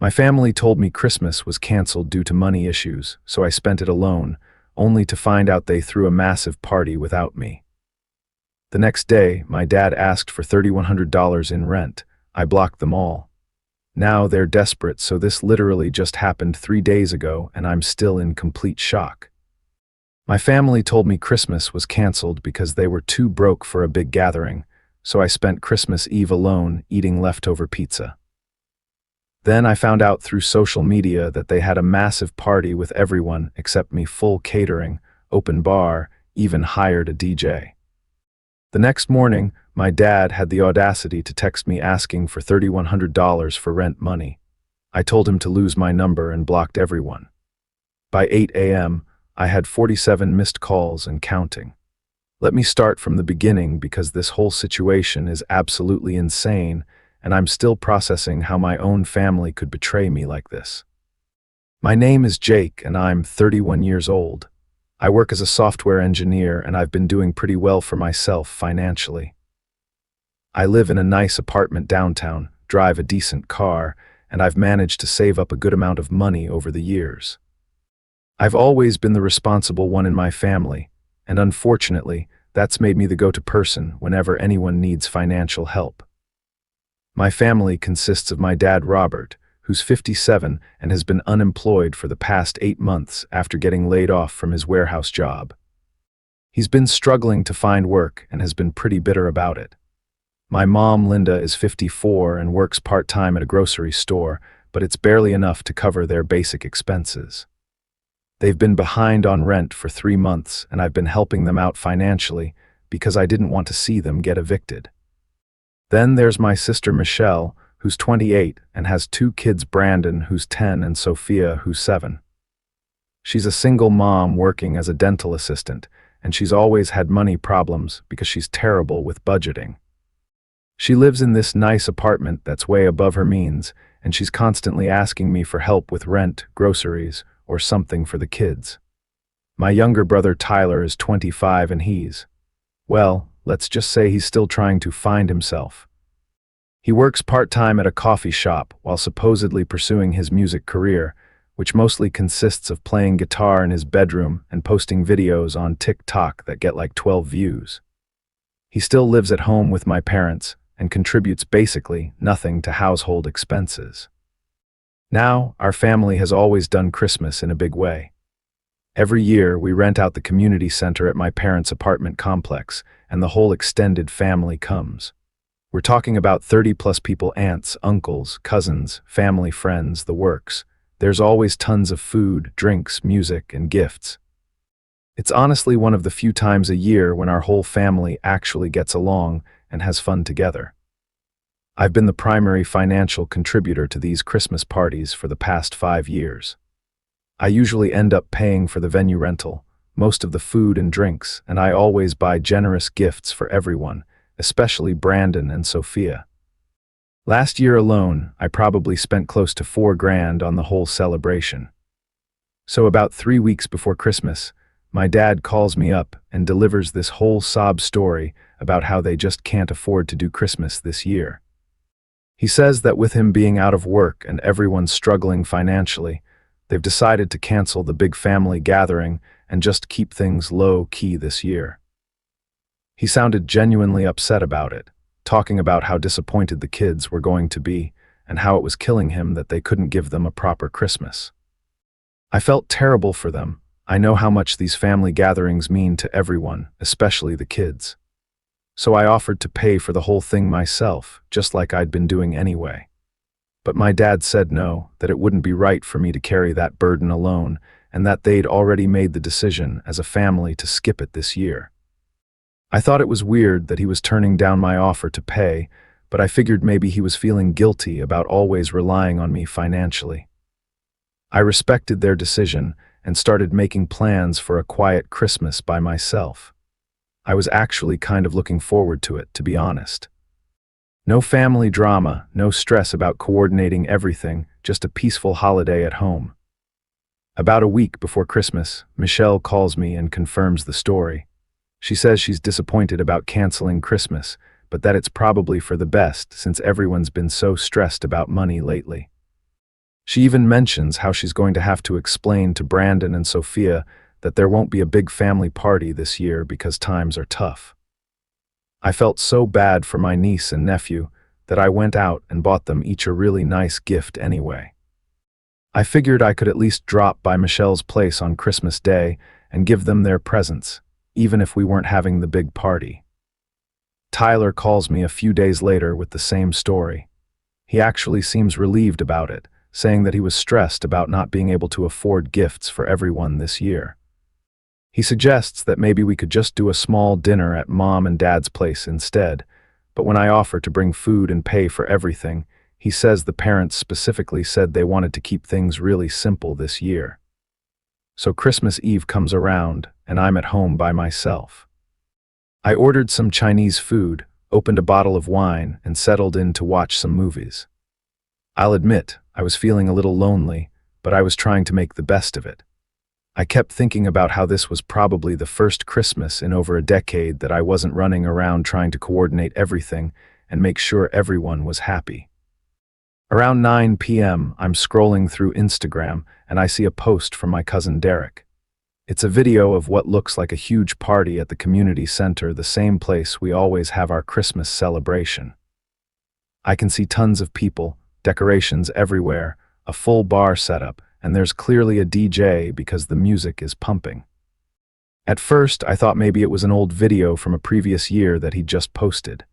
My family told me Christmas was canceled due to money issues, so I spent it alone, only to find out they threw a massive party without me. The next day, my dad asked for $3,100 in rent. I blocked them all. Now they're desperate, so this literally just happened 3 days ago, and I'm still in complete shock. My family told me Christmas was canceled because they were too broke for a big gathering, so I spent Christmas Eve alone eating leftover pizza. Then I found out through social media that they had a massive party with everyone except me, full catering, open bar, even hired a DJ. The next morning, my dad had the audacity to text me asking for $3,100 for rent money. I told him to lose my number and blocked everyone. By 8 a.m., I had 47 missed calls and counting. Let me start from the beginning because this whole situation is absolutely insane, and I'm still processing how my own family could betray me like this. My name is Jake, and I'm 31 years old. I work as a software engineer, and I've been doing pretty well for myself financially. I live in a nice apartment downtown, drive a decent car, and I've managed to save up a good amount of money over the years. I've always been the responsible one in my family, and unfortunately, that's made me the go-to person whenever anyone needs financial help. My family consists of my dad, Robert, who's 57 and has been unemployed for the past 8 months after getting laid off from his warehouse job. He's been struggling to find work and has been pretty bitter about it. My mom, Linda, is 54 and works part-time at a grocery store, but it's barely enough to cover their basic expenses. They've been behind on rent for 3 months, and I've been helping them out financially because I didn't want to see them get evicted. Then there's my sister Michelle, who's 28 and has 2 kids, Brandon, who's 10, and Sophia, who's 7. She's a single mom working as a dental assistant, and she's always had money problems because she's terrible with budgeting. She lives in this nice apartment that's way above her means, and she's constantly asking me for help with rent, groceries, or something for the kids. My younger brother Tyler is 25 and well, let's just say he's still trying to find himself. He works part-time at a coffee shop while supposedly pursuing his music career, which mostly consists of playing guitar in his bedroom and posting videos on TikTok that get like 12 views. He still lives at home with my parents and contributes basically nothing to household expenses. Now, our family has always done Christmas in a big way. Every year, we rent out the community center at my parents' apartment complex, and the whole extended family comes. We're talking about 30-plus people: aunts, uncles, cousins, family, friends, the works. There's always tons of food, drinks, music, and gifts. It's honestly one of the few times a year when our whole family actually gets along and has fun together. I've been the primary financial contributor to these Christmas parties for the past 5 years. I usually end up paying for the venue rental, most of the food and drinks, and I always buy generous gifts for everyone, especially Brandon and Sophia. Last year alone, I probably spent close to $4 grand on the whole celebration. So about 3 weeks before Christmas, my dad calls me up and delivers this whole sob story about how they just can't afford to do Christmas this year. He says that with him being out of work and everyone struggling financially, they've decided to cancel the big family gathering and just keep things low-key this year. He sounded genuinely upset about it, talking about how disappointed the kids were going to be and how it was killing him that they couldn't give them a proper Christmas. I felt terrible for them. I know how much these family gatherings mean to everyone, especially the kids. So I offered to pay for the whole thing myself, just like I'd been doing anyway. But my dad said no, that it wouldn't be right for me to carry that burden alone, and that they'd already made the decision as a family to skip it this year. I thought it was weird that he was turning down my offer to pay, but I figured maybe he was feeling guilty about always relying on me financially. I respected their decision and started making plans for a quiet Christmas by myself. I was actually kind of looking forward to it, to be honest. No family drama, no stress about coordinating everything, just a peaceful holiday at home. About a week before Christmas, Michelle calls me and confirms the story. She says she's disappointed about canceling Christmas, but that it's probably for the best since everyone's been so stressed about money lately. She even mentions how she's going to have to explain to Brandon and Sophia that there won't be a big family party this year because times are tough. I felt so bad for my niece and nephew that I went out and bought them each a really nice gift anyway. I figured I could at least drop by Michelle's place on Christmas Day and give them their presents, even if we weren't having the big party. Tyler calls me a few days later with the same story. He actually seems relieved about it, saying that he was stressed about not being able to afford gifts for everyone this year. He suggests that maybe we could just do a small dinner at Mom and Dad's place instead, but when I offer to bring food and pay for everything, he says the parents specifically said they wanted to keep things really simple this year. So Christmas Eve comes around, and I'm at home by myself. I ordered some Chinese food, opened a bottle of wine, and settled in to watch some movies. I'll admit, I was feeling a little lonely, but I was trying to make the best of it. I kept thinking about how this was probably the first Christmas in over a decade that I wasn't running around trying to coordinate everything and make sure everyone was happy. Around 9 p.m., I'm scrolling through Instagram and I see a post from my cousin Derek. It's a video of what looks like a huge party at the community center, the same place we always have our Christmas celebration. I can see tons of people, decorations everywhere, a full bar setup, and there's clearly a DJ because the music is pumping. At first, I thought maybe it was an old video from a previous year that he'd just posted.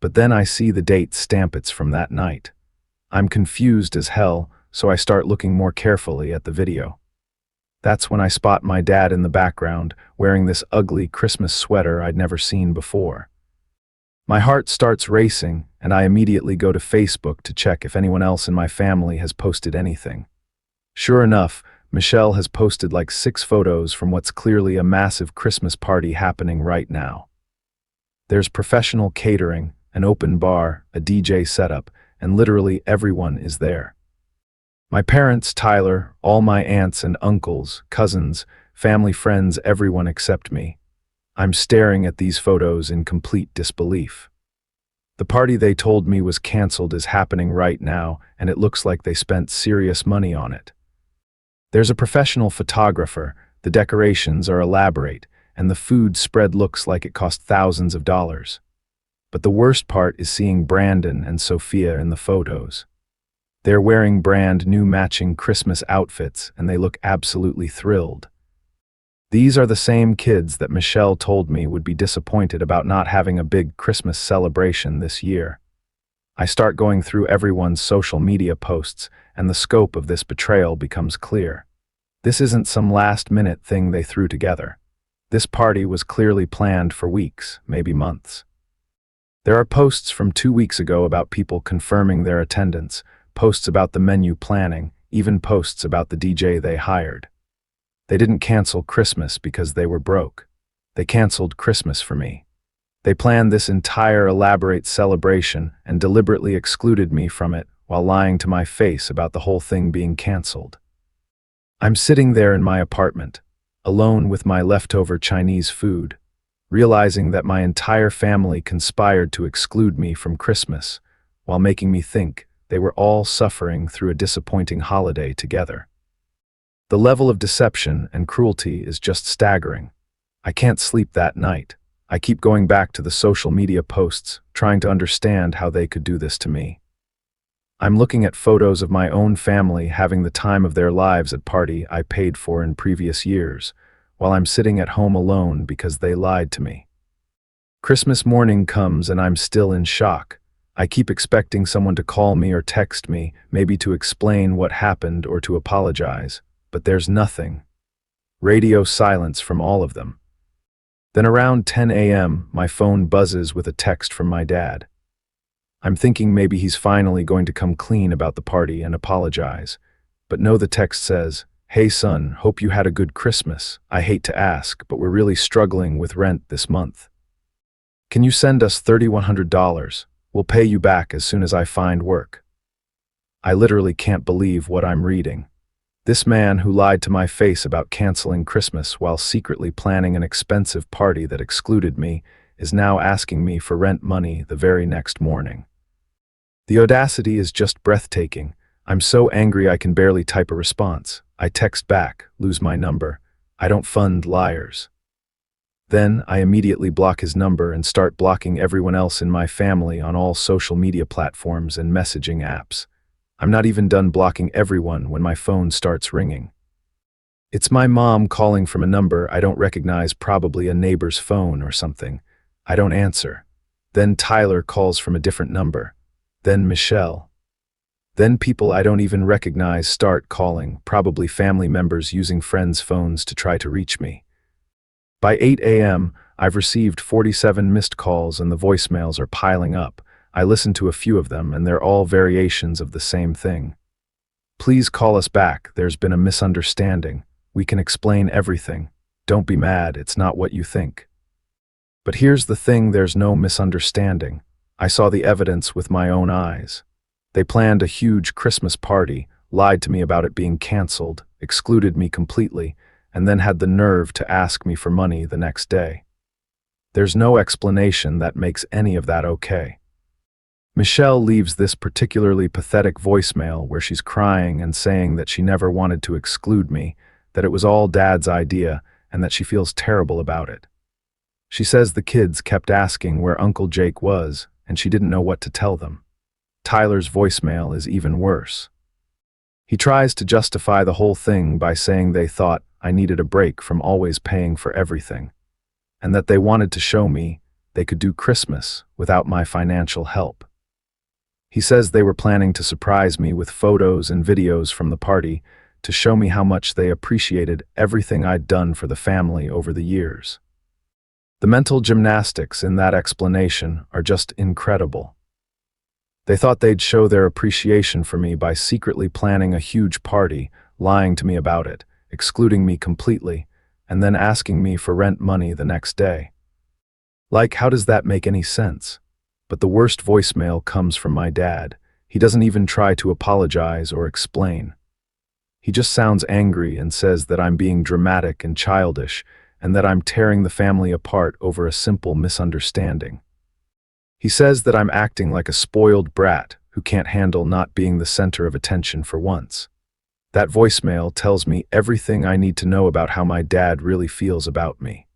But then I see the date stamp it's from that night. I'm confused as hell, so I start looking more carefully at the video. That's when I spot my dad in the background, wearing this ugly Christmas sweater I'd never seen before. My heart starts racing, and I immediately go to Facebook to check if anyone else in my family has posted anything. Sure enough, Michelle has posted like 6 photos from what's clearly a massive Christmas party happening right now. There's professional catering, an open bar, a DJ setup, and literally everyone is there. My parents, Tyler, all my aunts and uncles, cousins, family friends, everyone except me. I'm staring at these photos in complete disbelief. The party they told me was canceled is happening right now, and it looks like they spent serious money on it. There's a professional photographer, the decorations are elaborate, and the food spread looks like it cost thousands of dollars. But the worst part is seeing Brandon and Sophia in the photos. They're wearing brand new matching Christmas outfits, and they look absolutely thrilled. These are the same kids that Michelle told me would be disappointed about not having a big Christmas celebration this year. I start going through everyone's social media posts, and the scope of this betrayal becomes clear. This isn't some last-minute thing they threw together. This party was clearly planned for weeks, maybe months. There are posts from 2 weeks ago about people confirming their attendance, posts about the menu planning, even posts about the DJ they hired. They didn't cancel Christmas because they were broke. They canceled Christmas for me. They planned this entire elaborate celebration and deliberately excluded me from it while lying to my face about the whole thing being canceled. I'm sitting there in my apartment, alone with my leftover Chinese food, realizing that my entire family conspired to exclude me from Christmas while making me think they were all suffering through a disappointing holiday together. The level of deception and cruelty is just staggering. I can't sleep that night. I keep going back to the social media posts, trying to understand how they could do this to me. I'm looking at photos of my own family having the time of their lives at party I paid for in previous years, while I'm sitting at home alone because they lied to me. Christmas morning comes and I'm still in shock. I keep expecting someone to call me or text me, maybe to explain what happened or to apologize, but there's nothing. Radio silence from all of them. Then around 10 a.m., my phone buzzes with a text from my dad. I'm thinking maybe he's finally going to come clean about the party and apologize. But no, the text says, "Hey son, hope you had a good Christmas. I hate to ask, but we're really struggling with rent this month. Can you send us $3,100? We'll pay you back as soon as I find work." I literally can't believe what I'm reading. This man who lied to my face about canceling Christmas while secretly planning an expensive party that excluded me is now asking me for rent money the very next morning. The audacity is just breathtaking. I'm so angry I can barely type a response. I text back, lose my number. I don't fund liars. Then I immediately block his number and start blocking everyone else in my family on all social media platforms and messaging apps. I'm not even done blocking everyone when my phone starts ringing. It's my mom calling from a number I don't recognize, probably a neighbor's phone or something. I don't answer. Then Tyler calls from a different number. Then Michelle. Then people I don't even recognize start calling, probably family members using friends' phones to try to reach me. By 8 a.m., I've received 47 missed calls and the voicemails are piling up. I listen to a few of them and they're all variations of the same thing. Please call us back. There's been a misunderstanding. We can explain everything. Don't be mad. It's not what you think. But here's the thing, there's no misunderstanding. I saw the evidence with my own eyes. They planned a huge Christmas party, lied to me about it being canceled, excluded me completely, and then had the nerve to ask me for money the next day. There's no explanation that makes any of that okay. Michelle leaves this particularly pathetic voicemail where she's crying and saying that she never wanted to exclude me, that it was all Dad's idea, and that she feels terrible about it. She says the kids kept asking where Uncle Jake was, and she didn't know what to tell them. Tyler's voicemail is even worse. He tries to justify the whole thing by saying they thought I needed a break from always paying for everything, and that they wanted to show me they could do Christmas without my financial help. He says they were planning to surprise me with photos and videos from the party to show me how much they appreciated everything I'd done for the family over the years. The mental gymnastics in that explanation are just incredible. They thought they'd show their appreciation for me by secretly planning a huge party, lying to me about it, excluding me completely, and then asking me for rent money the next day. Like, how does that make any sense? But the worst voicemail comes from my dad. He doesn't even try to apologize or explain. He just sounds angry and says that I'm being dramatic and childish, and that I'm tearing the family apart over a simple misunderstanding. He says that I'm acting like a spoiled brat who can't handle not being the center of attention for once. That voicemail tells me everything I need to know about how my dad really feels about me.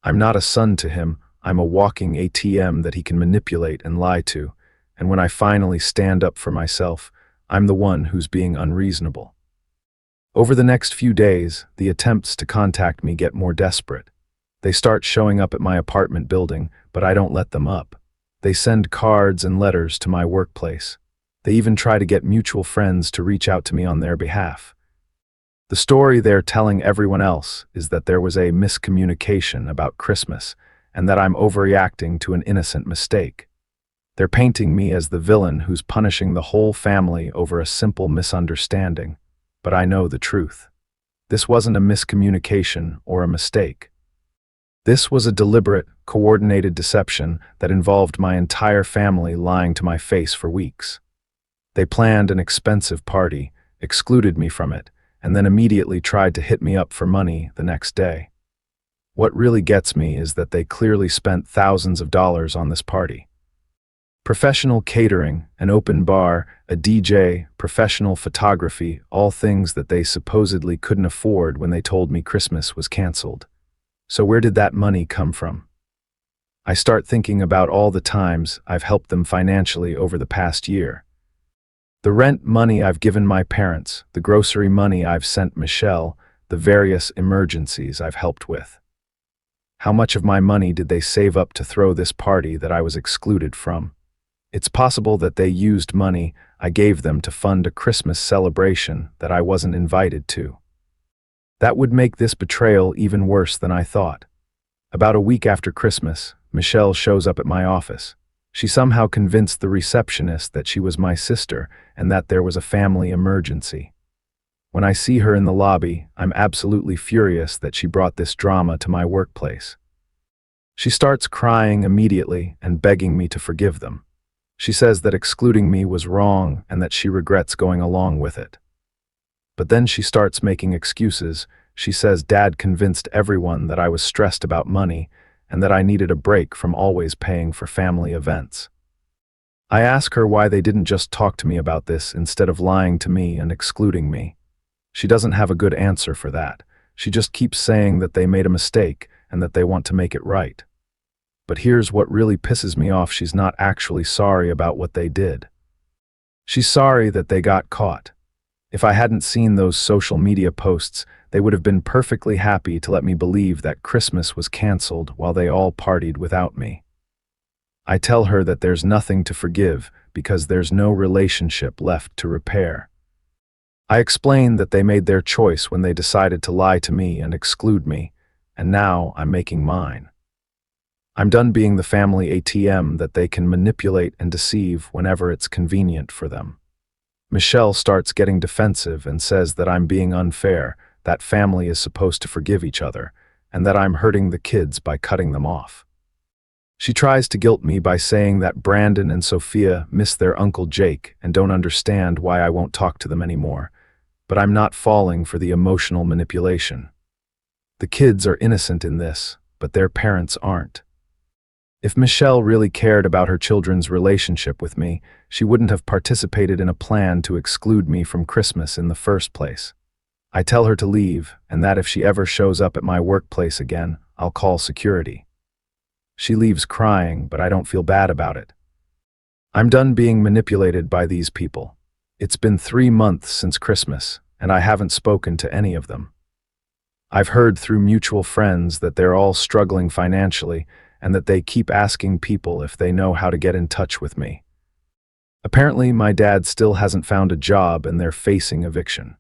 I'm not a son to him, I'm a walking ATM that he can manipulate and lie to, and when I finally stand up for myself, I'm the one who's being unreasonable. Over the next few days, the attempts to contact me get more desperate. They start showing up at my apartment building, but I don't let them up. They send cards and letters to my workplace. They even try to get mutual friends to reach out to me on their behalf. The story they're telling everyone else is that there was a miscommunication about Christmas and that I'm overreacting to an innocent mistake. They're painting me as the villain who's punishing the whole family over a simple misunderstanding. But I know the truth. This wasn't a miscommunication or a mistake. This was a deliberate, coordinated deception that involved my entire family lying to my face for weeks. They planned an expensive party, excluded me from it, and then immediately tried to hit me up for money the next day. What really gets me is that they clearly spent thousands of dollars on this party. Professional catering, an open bar, a DJ, professional photography, all things that they supposedly couldn't afford when they told me Christmas was canceled. So where did that money come from? I start thinking about all the times I've helped them financially over the past year. The rent money I've given my parents, the grocery money I've sent Michelle, the various emergencies I've helped with. How much of my money did they save up to throw this party that I was excluded from? It's possible that they used money I gave them to fund a Christmas celebration that I wasn't invited to. That would make this betrayal even worse than I thought. About a week after Christmas, Michelle shows up at my office. She somehow convinced the receptionist that she was my sister and that there was a family emergency. When I see her in the lobby, I'm absolutely furious that she brought this drama to my workplace. She starts crying immediately and begging me to forgive them. She says that excluding me was wrong and that she regrets going along with it. But then she starts making excuses. She says Dad convinced everyone that I was stressed about money and that I needed a break from always paying for family events. I ask her why they didn't just talk to me about this instead of lying to me and excluding me. She doesn't have a good answer for that. She just keeps saying that they made a mistake and that they want to make it right. But here's what really pisses me off: she's not actually sorry about what they did. She's sorry that they got caught. If I hadn't seen those social media posts, they would have been perfectly happy to let me believe that Christmas was canceled while they all partied without me. I tell her that there's nothing to forgive because there's no relationship left to repair. I explain that they made their choice when they decided to lie to me and exclude me, and now I'm making mine. I'm done being the family ATM that they can manipulate and deceive whenever it's convenient for them. Michelle starts getting defensive and says that I'm being unfair, that family is supposed to forgive each other, and that I'm hurting the kids by cutting them off. She tries to guilt me by saying that Brandon and Sophia miss their Uncle Jake and don't understand why I won't talk to them anymore, but I'm not falling for the emotional manipulation. The kids are innocent in this, but their parents aren't. If Michelle really cared about her children's relationship with me, she wouldn't have participated in a plan to exclude me from Christmas in the first place. I tell her to leave, and that if she ever shows up at my workplace again, I'll call security. She leaves crying, but I don't feel bad about it. I'm done being manipulated by these people. It's been 3 months since Christmas, and I haven't spoken to any of them. I've heard through mutual friends that they're all struggling financially and that they keep asking people if they know how to get in touch with me. Apparently, my dad still hasn't found a job and they're facing eviction.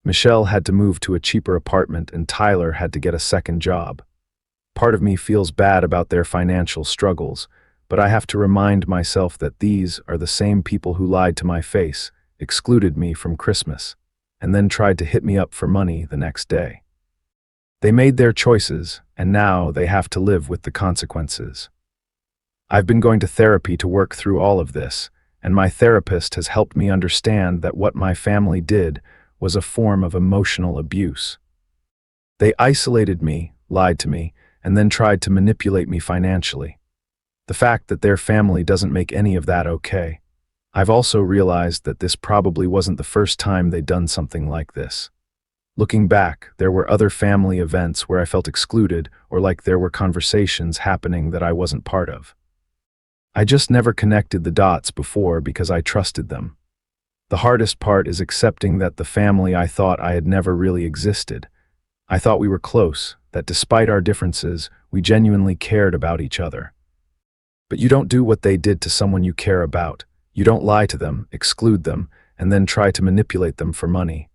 Michelle had to move to a cheaper apartment and Tyler had to get a second job. Part of me feels bad about their financial struggles, but I have to remind myself that these are the same people who lied to my face, excluded me from Christmas, and then tried to hit me up for money the next day. They made their choices, and now they have to live with the consequences. I've been going to therapy to work through all of this, and my therapist has helped me understand that what my family did was a form of emotional abuse. They isolated me, lied to me, and then tried to manipulate me financially. The fact that their family doesn't make any of that okay. I've also realized that this probably wasn't the first time they'd done something like this. Looking back, there were other family events where I felt excluded or like there were conversations happening that I wasn't part of. I just never connected the dots before because I trusted them. The hardest part is accepting that the family I thought I had never really existed. I thought we were close, that despite our differences, we genuinely cared about each other. But you don't do what they did to someone you care about. You don't lie to them, exclude them, and then try to manipulate them for money.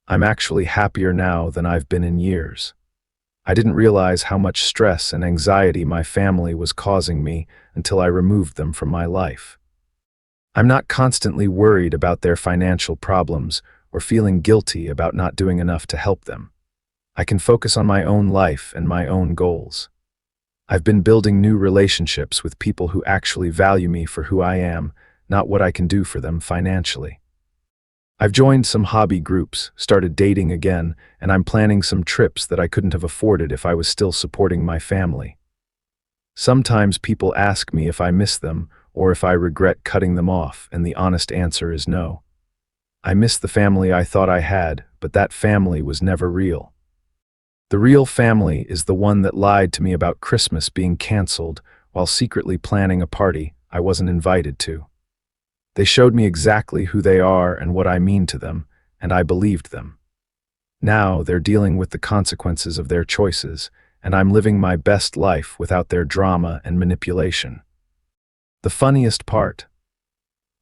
I'm actually happier now than I've been in years. I didn't realize how much stress and anxiety my family was causing me until I removed them from my life. I'm not constantly worried about their financial problems or feeling guilty about not doing enough to help them. I can focus on my own life and my own goals. I've been building new relationships with people who actually value me for who I am, not what I can do for them financially. I've joined some hobby groups, started dating again, and I'm planning some trips that I couldn't have afforded if I was still supporting my family. Sometimes people ask me if I miss them or if I regret cutting them off, and the honest answer is no. I miss the family I thought I had, but that family was never real. The real family is the one that lied to me about Christmas being canceled while secretly planning a party I wasn't invited to. They showed me exactly who they are and what I mean to them, and I believed them. Now they're dealing with the consequences of their choices, and I'm living my best life without their drama and manipulation. The funniest part: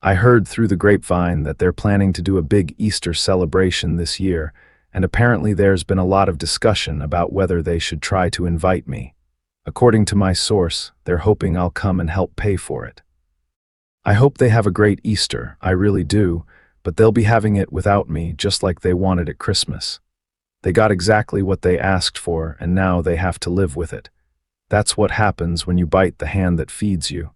I heard through the grapevine that they're planning to do a big Easter celebration this year, and apparently there's been a lot of discussion about whether they should try to invite me. According to my source, they're hoping I'll come and help pay for it. I hope they have a great Easter, I really do, but they'll be having it without me just like they wanted at Christmas. They got exactly what they asked for, and now they have to live with it. That's what happens when you bite the hand that feeds you.